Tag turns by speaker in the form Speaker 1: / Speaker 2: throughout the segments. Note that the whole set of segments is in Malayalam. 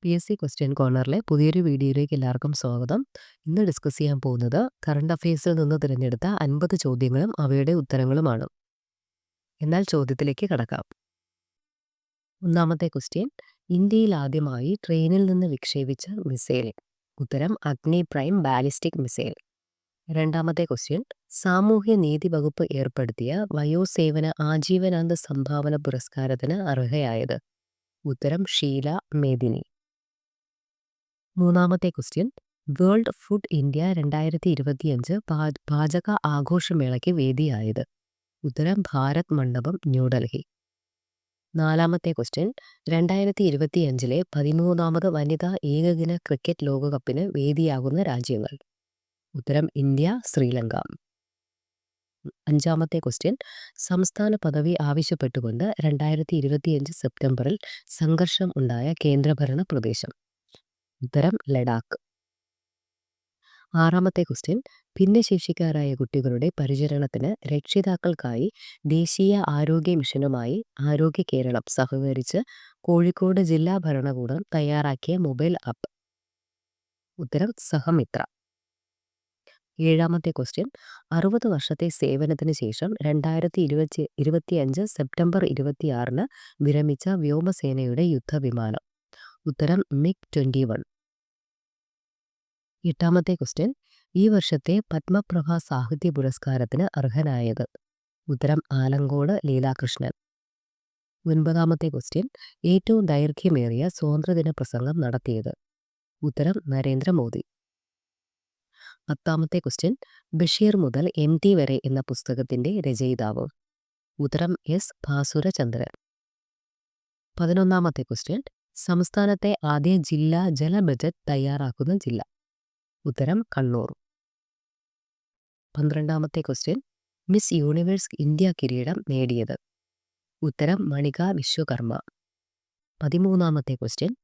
Speaker 1: PSC ക്വസ്റ്റ്യൻ കോർണറിലെ പുതിയൊരു വീഡിയോയിലേക്ക് എല്ലാവർക്കും സ്വാഗതം. ഇന്ന് ഡിസ്കസ് ചെയ്യാൻ പോകുന്നത് കറണ്ട് അഫയേഴ്സിൽ നിന്ന് തിരഞ്ഞെടുത്ത 50 ചോദ്യങ്ങളും അവയുടെ ഉത്തരങ്ങളുമാണ്. എന്നാൽ ചോദ്യത്തിലേക്ക് കടക്കാം. ഒന്നാമത്തെ ക്വസ്റ്റ്യൻ, ഇന്ത്യയിൽ ആദ്യമായി ട്രെയിനിൽ നിന്ന് വിക്ഷേപിച്ച മിസൈൽ. ഉത്തരം അഗ്നി പ്രൈം ബാലിസ്റ്റിക് മിസൈൽ. രണ്ടാമത്തെ ക്വസ്റ്റ്യൻ, സാമൂഹ്യ നീതി വകുപ്പ് ഏർപ്പെടുത്തിയ വയോസേവന ആജീവനാന്ത സംഭാവന പുരസ്കാരത്തിന് അർഹയായത്. ഉത്തരം ഷീല മേദിനി. മൂന്നാമത്തെ ക്വസ്റ്റ്യൻ, വേൾഡ് ഫുഡ് ഇന്ത്യ 2025 പാചക ആഘോഷമേളയ്ക്ക് വേദിയായത്. ഉത്തരം ഭാരത് മണ്ഡപം, ന്യൂഡൽഹി. നാലാമത്തെ ക്വസ്റ്റ്യൻ, 2025 13ാമത് വനിതാ ഏകദിന ക്രിക്കറ്റ് ലോകകപ്പിന് വേദിയാകുന്ന രാജ്യങ്ങൾ. ഉത്തരം ഇന്ത്യ, ശ്രീലങ്ക. അഞ്ചാമത്തെ ക്വസ്റ്റ്യൻ, സംസ്ഥാന പദവി ആവശ്യപ്പെട്ടുകൊണ്ട് 2025 സെപ്റ്റംബറിൽ സംഘർഷം ഉണ്ടായ കേന്ദ്രഭരണ പ്രദേശം. ഉത്തരം ലഡാക്ക്. ആറാമത്തെ ക്വസ്റ്റ്യൻ, ഭിന്നശേഷിക്കാരായ കുട്ടികളുടെ പരിചരണത്തിന് രക്ഷിതാക്കൾക്കായി ദേശീയ ആരോഗ്യ മിഷനുമായി ആരോഗ്യ കേരളം സഹകരിച്ച് കോഴിക്കോട് ജില്ലാ ഭരണകൂടം തയ്യാറാക്കിയ മൊബൈൽ ആപ്പ്. ഉത്തരം സഹമിത്ര. ഏഴാമത്തെ ക്വസ്റ്റ്യൻ, 60 വർഷത്തെ സേവനത്തിന് ശേഷം 2025 സെപ്റ്റംബർ 26 വിരമിച്ച വ്യോമസേനയുടെ യുദ്ധവിമാനം. ഉത്തരം മിഗ് 21. എട്ടാമത്തെ ക്വസ്റ്റ്യൻ, ഈ വർഷത്തെ പത്മപ്രഭ സാഹിത്യ പുരസ്കാരത്തിന് അർഹനായത്. ഉത്തരം ആലങ്കോട് ലീലാകൃഷ്ണൻ. ഒൻപതാമത്തെ ക്വസ്റ്റ്യൻ, ഏറ്റവും ദൈർഘ്യമേറിയ സ്വാതന്ത്ര്യദിന പ്രസംഗം നടത്തിയത്. ഉത്തരം നരേന്ദ്രമോദി. പത്താമത്തെ ക്വസ്റ്റ്യൻ, ബഷീർ മുതൽ MT വരെ എന്ന പുസ്തകത്തിന്റെ രചയിതാവ്. ഉത്തരം S ഭാസുരചന്ദ്രൻ. 11ാമത്തെ ക്വസ്റ്റ്യൻ, സംസ്ഥാനത്തെ ആദ്യ ജില്ലാ ജല ബജറ്റ് തയ്യാറാക്കുന്ന ജില്ല. ഉത്തരം കണ്ണൂർ. 12ാമത്തെ ക്വസ്റ്റ്യൻ, മിസ് യൂണിവേഴ്സ് ഇന്ത്യ കിരീടം നേടിയത്. ഉത്തരം മണിക വിശ്വകർമ്മ. 13ാമത്തെ ക്വസ്റ്റ്യൻ,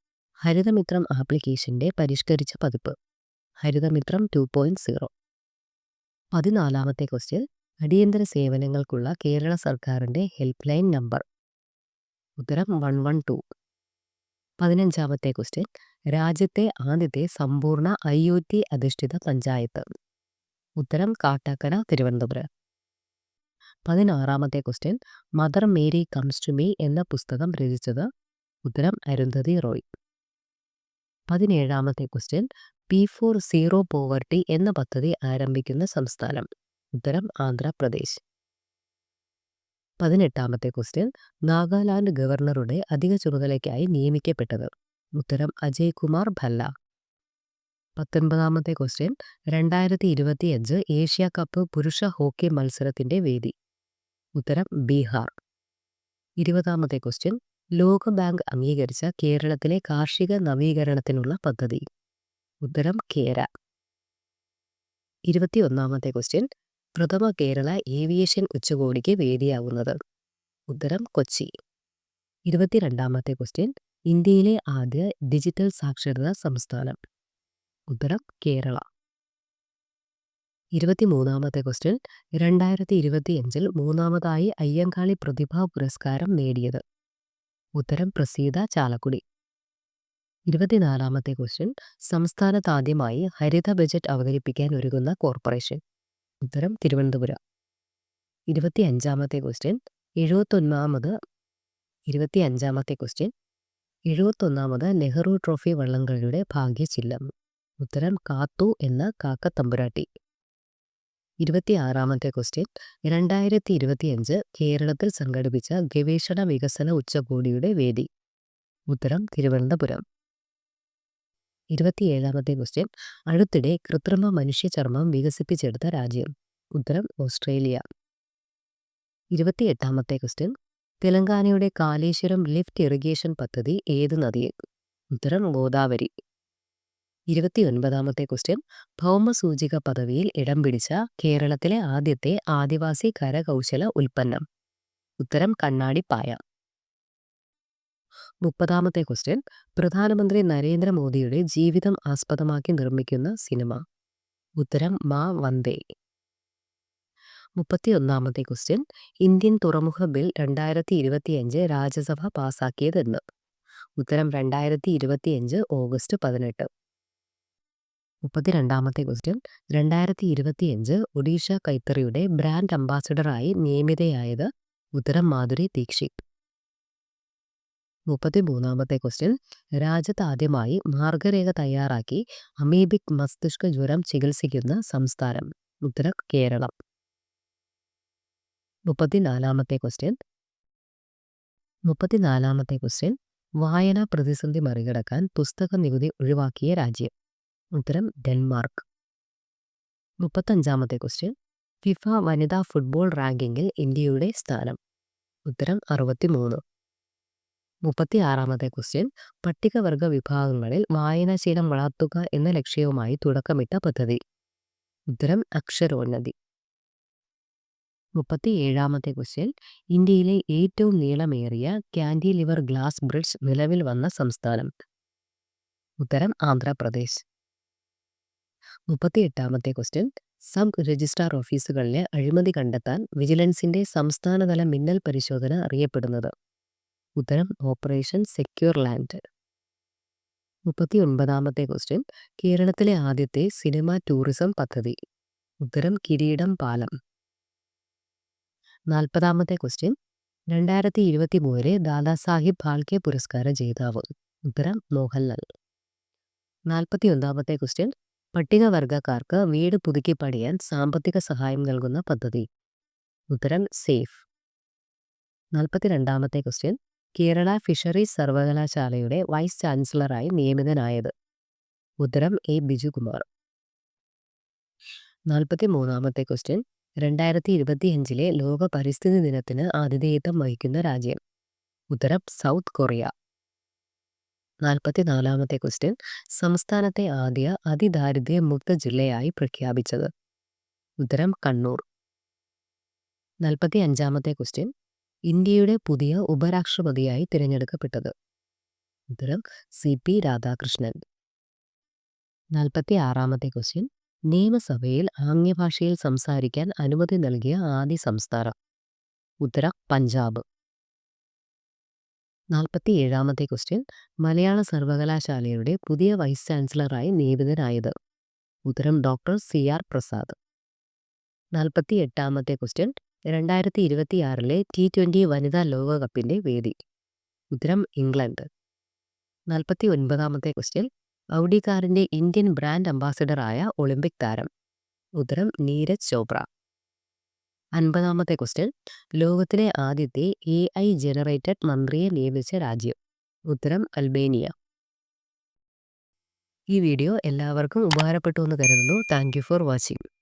Speaker 1: ഹരിതമിത്രം ആപ്ലിക്കേഷന്റെ പരിഷ്കരിച്ച പതിപ്പ്. ഹരിതമിത്രം 2.0. 14ാമത്തെ ക്വസ്റ്റ്യൻ, അടിയന്തര സേവനങ്ങൾക്കുള്ള കേരള സർക്കാരിന്റെ ഹെൽപ്പ് ലൈൻ നമ്പർ. ഉത്തരം 112. 15ാമത്തെ ക്വസ്റ്റ്യൻ, രാജ്യത്തെ ആദ്യത്തെ സമ്പൂർണ്ണ IoT അധിഷ്ഠിത പഞ്ചായത്ത്. ഉത്തരം കാട്ടാക്കട, തിരുവനന്തപുരം. 16ാമത്തെ question, Mother Mary comes to me എന്ന പുസ്തകം രചിച്ചത്. ഉത്തരം അരുന്ധതി റോയ്. 17ാമത്തെ ക്വസ്റ്റ്യൻ, P4 സീറോ പോവർട്ടി എന്ന പദ്ധതി ആരംഭിക്കുന്ന സംസ്ഥാനം. ഉത്തരം ആന്ധ്രാപ്രദേശ്. 18ാമത്തെ ക്വസ്റ്റ്യൻ, നാഗാലാൻഡ് ഗവർണറുടെ അധിക ചുമതലയ്ക്കായി നിയമിക്കപ്പെട്ടത്. ഉത്തരം അജയ് കുമാർ ഭല്ല. 19ാമത്തെ ക്വസ്റ്റ്യൻ, 2025 ഏഷ്യ കപ്പ് പുരുഷ ഹോക്കി മത്സരത്തിന്റെ വേദി. ഉത്തരം ബീഹാർ. 20ാമത്തെ ക്വസ്റ്റ്യൻ, ലോകബാങ്ക് അംഗീകരിച്ച കേരളത്തിലെ കാർഷിക നവീകരണത്തിനുള്ള പദ്ധതി. ഉത്തരം കേര. 21ാമത്തെ ക്വസ്റ്റ്യൻ, പ്രഥമ കേരള ഏവിയേഷൻ ഉച്ചകോടിക്ക് വേദിയാവുന്നത്. ഉത്തരം കൊച്ചി. 22ാമത്തെ ക്വസ്റ്റ്യൻ, ഇന്ത്യയിലെ ആദ്യ ഡിജിറ്റൽ സാക്ഷരതാ സംസ്ഥാനം. ഉത്തരം കേരള. 23ാമത്തെ ക്വസ്റ്റ്യൻ, 2025 മൂന്നാമതായി അയ്യങ്കാളി പ്രതിഭാ പുരസ്കാരം നേടിയത്. ഉത്തരം പ്രസീത ചാലക്കുടി. 24ാമത്തെ ക്വസ്റ്റ്യൻ, സംസ്ഥാനത്താദ്യമായി ഹരിത ബജറ്റ് അവതരിപ്പിക്കാൻ ഒരുങ്ങുന്ന കോർപ്പറേഷൻ. ഉത്തരം തിരുവനന്തപുരം. 25ാമത്തെ ക്വസ്റ്റ്യൻ, 71ാമത് നെഹ്റു ട്രോഫി വള്ളംകളിയുടെ ഭാഗ്യചിഹ്നം. ഉത്തരം കാത്തു എന്ന കാക്കത്തമ്പുരാട്ടി. 26ാമത്തെ ക്വസ്റ്റ്യൻ, 2025 കേരളത്തിൽ സംഘടിപ്പിച്ച ഗവേഷണ വികസന ഉച്ചകോടിയുടെ വേദി. ഉത്തരം തിരുവനന്തപുരം. 27ാമത്തെ ക്വസ്റ്റ്യൻ, അടുത്തിടെ കൃത്രിമ മനുഷ്യചർമ്മം വികസിപ്പിച്ചെടുത്ത രാജ്യം. ഉത്തരം ഓസ്ട്രേലിയ. 28ാമത്തെ ക്വസ്റ്റ്യൻ, തെലങ്കാനയുടെ കാലേശ്വരം ലിഫ്റ്റ് ഇറിഗേഷൻ പദ്ധതി ഏത് നദിയിൽ. ഉത്തരം ഗോദാവരി. 29ാമത്തെ ക്വസ്റ്റ്യൻ, ഭൗമസൂചിക പദവിയിൽ ഇടം പിടിച്ച കേരളത്തിലെ ആദ്യത്തെ ആദിവാസി കരകൗശല ഉൽപ്പന്നം. ഉത്തരം കണ്ണാടിപ്പായ. 30ാമത്തെ ക്വസ്റ്റ്യൻ, പ്രധാനമന്ത്രി നരേന്ദ്രമോദിയുടെ ജീവിതം ആസ്പദമാക്കി നിർമ്മിക്കുന്ന സിനിമ. ഉത്തരം മാ വന്ദേ. 31ാമത്തെ ക്വസ്റ്റ്യൻ, ഇന്ത്യൻ തുറമുഖ ബിൽ 2025 രാജ്യസഭ പാസാക്കിയതെന്ന്. ഉത്തരം 2025 ഓഗസ്റ്റ് 18. 32ാമത്തെ ക്വസ്റ്റ്യൻ. 2025 ഒഡീഷ കൈത്തറിയുടെ ബ്രാൻഡ് അംബാസഡറായി നിയമിതയായത്? ഉത്തരം മാധുരി ദീക്ഷിത്. 33ാമത്തെ ക്വസ്റ്റ്യൻ. രാജ്യത്ത് ആദ്യമായി മാർഗരേഖ തയ്യാറാക്കി അമീബിക് മസ്തിഷ്ക ജ്വരം ചികിത്സിക്കുന്ന സംസ്ഥാനം? ഉത്തരം കേരളം. 34ാമത്തെ ക്വസ്റ്റ്യൻ. 34ാമത്തെ ക്വസ്റ്റ്യൻ. വായനാ പ്രതിസന്ധി മറികടക്കാൻ പുസ്തക നികുതി ഒഴിവാക്കിയ രാജ്യം? ഉത്തരം ഡെൻമാർക്ക്. 35ാമത്തെ ക്വസ്റ്റ്യൻ. ഫിഫ വനിതാ ഫുട്ബോൾ റാങ്കിങ്ങിൽ ഇന്ത്യയുടെ സ്ഥാനം? ഉത്തരം 63. 36ാമത്തെ ക്വസ്റ്റ്യൻ. പട്ടികവർഗ വിഭാഗങ്ങളിൽ വായനാശീലം വളർത്തുക എന്ന ലക്ഷ്യവുമായി തുടക്കമിട്ട പദ്ധതി? ഉത്തരം അക്ഷരോന്നതി. 37ാമത്തെ ക്വസ്റ്റ്യൻ. ഇന്ത്യയിലെ ഏറ്റവും നീളമേറിയ കാൻഡിലിവർ ഗ്ലാസ് ബ്രിഡ്ജ് നിലവിൽ വന്ന സംസ്ഥാനം? ഉത്തരം ആന്ധ്രാപ്രദേശ്. 38ാമത്തെ ക്വസ്റ്റ്യൻ. സബ് രജിസ്ട്രാർ ഓഫീസുകളിലെ അഴിമതി കണ്ടെത്താൻ വിജിലൻസിന്റെ സംസ്ഥാനതല മിന്നൽ പരിശോധന അറിയപ്പെടുന്നത്? ഉത്തരം ഓപ്പറേഷൻ സെക്യൂർ ലാൻഡ്. 39ാമത്തെ ക്വസ്റ്റ്യൻ. കേരളത്തിലെ ആദ്യത്തെ സിനിമ ടൂറിസം പദ്ധതി? ഉത്തരം കിരീടം പാലം. 40ാമത്തെ ക്വസ്റ്റ്യൻ. 2023 ദാദാസാഹിബ് ഫാൽക്കെ പുരസ്കാര ജേതാവ്? ഉത്തരം മോഹൻലാൽ. 41ാമത്തെ ക്വസ്റ്റ്യൻ. പട്ടികവർഗക്കാർക്ക് വീട് പുതുക്കി പണിയാൻ സാമ്പത്തിക സഹായം നൽകുന്ന പദ്ധതി? ഉത്തരം സേഫ്. 42ാമത്തെ ക്വസ്റ്റ്യൻ. കേരള ഫിഷറീസ് സർവകലാശാലയുടെ വൈസ് ചാൻസലറായി നിയമിതനായത്? ഉത്തരം എ ബിജുകുമാർ. 43ാമത്തെ ക്വസ്റ്റ്യൻ. 2025 ലോക പരിസ്ഥിതി ദിനത്തിന് ആതിഥേയത്വം വഹിക്കുന്ന രാജ്യം? ഉത്തരം സൗത്ത് കൊറിയ. 44ാമത്തെ ക്വസ്റ്റ്യൻ. സംസ്ഥാനത്തെ ആദ്യ അതിദാരിദ്ര്യ മുക്ത ജില്ലയായി പ്രഖ്യാപിച്ചത്? ഉത്തരം കണ്ണൂർ. 45ാമത്തെ ക്വസ്റ്റ്യൻ. ഇന്ത്യയുടെ പുതിയ ഉപരാഷ്ട്രപതിയായി തിരഞ്ഞെടുക്കപ്പെട്ടത്? ഉത്തരം CP രാധാകൃഷ്ണൻ. 46ാമത്തെ ക്വസ്റ്റ്യൻ. നിയമസഭയിൽ ആംഗ്യഭാഷയിൽ സംസാരിക്കാൻ അനുമതി നൽകിയ ആദ്യ സംസ്ഥാനം? ഉത്തരം പഞ്ചാബ്. 47ാമത്തെ ക്വസ്റ്റ്യൻ. മലയാള സർവകലാശാലയുടെ പുതിയ വൈസ് ചാൻസലറായി നിയമിതനായത്? ഉത്തരം ഡോക്ടർ CR പ്രസാദ്. 48ാമത്തെ ക്വസ്റ്റ്യൻ. 2026 T20 വനിതാ ലോകകപ്പിന്റെ വേദി? ഉത്തരം ഇംഗ്ലണ്ട്. 49ാമത്തെ ക്വസ്റ്റ്യൻ. ഔഡി കാറിന്റെ ഇന്ത്യൻ ബ്രാൻഡ് അംബാസഡറായ ഒളിമ്പിക് താരം? ഉത്തരം നീരജ് ചോപ്ര. 50ാമത്തെ ക്വസ്റ്റ്യൻ. ലോകത്തിലെ ആദ്യത്തെ AI ജനറേറ്റഡ് മന്ത്രിയെ നിയമിച്ച രാജ്യം? ഉത്തരം അൽബേനിയ. ഈ വീഡിയോ എല്ലാവർക്കും ഉപകാരപ്പെട്ടു എന്ന് കരുതുന്നു. Thank you for watching.